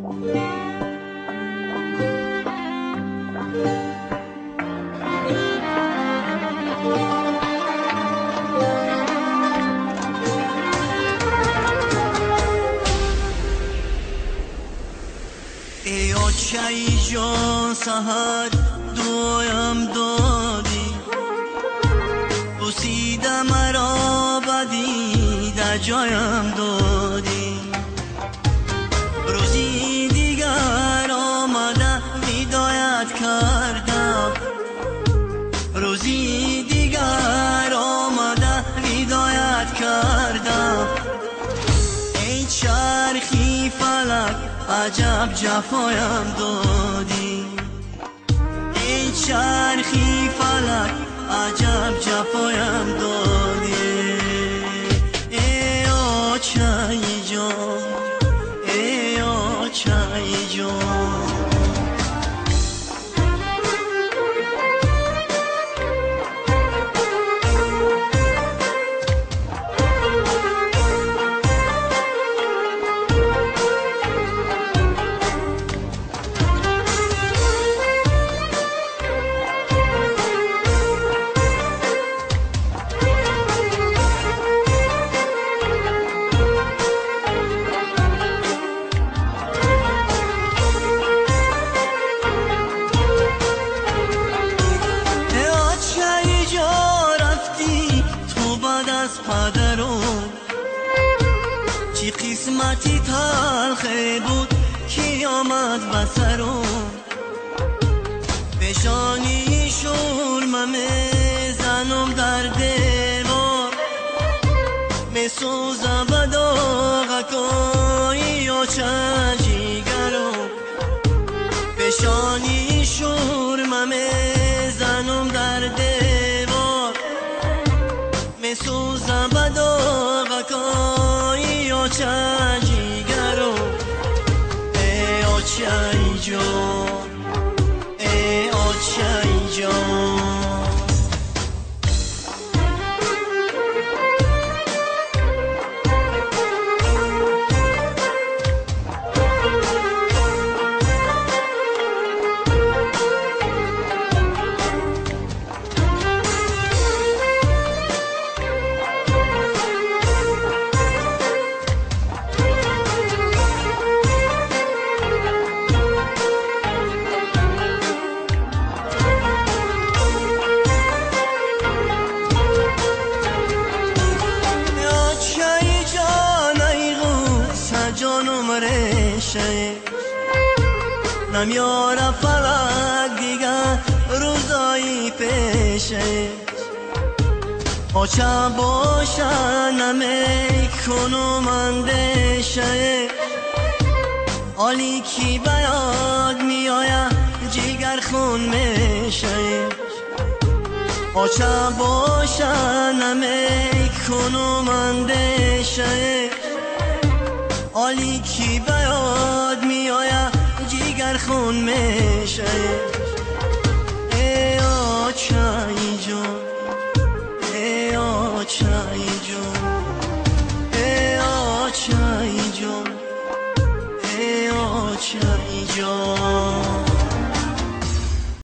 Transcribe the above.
ای آچه‌ای جان سحر دویم دادی، بوسیده مرا بدی در جایم دادی. روزی دیگر آمده هدایت کردم، روزی دیگر آمده هدایت کردم. ای چرخی فلک عجب جفایم دادی، ای چرخی فلک عجب جفایم دادی. ای آچه‌ای جان، ای آچه‌ای جان. چی قسمتی تلخه بود کی آمد بسرم، پیشانی شورمه میزنم در دیوار، میسوزم به داغکای آچه جیگرم. پیشانی شورمه میزنم در دیوار، میسوزم به داغکای آچه جیگرم. ای آچه‌ای جان، ای آچه‌ای جان. جانم ریشه نمیاره فلک دیگر روزایی پیشه، آچه باشه نمیکنم اندیشه. حالی کی به یاد میآید جگر خون میشه، آچه باشه نمیکنم اندیشه. حالی کی به یاد میآید جگر خون میشه. ای آچه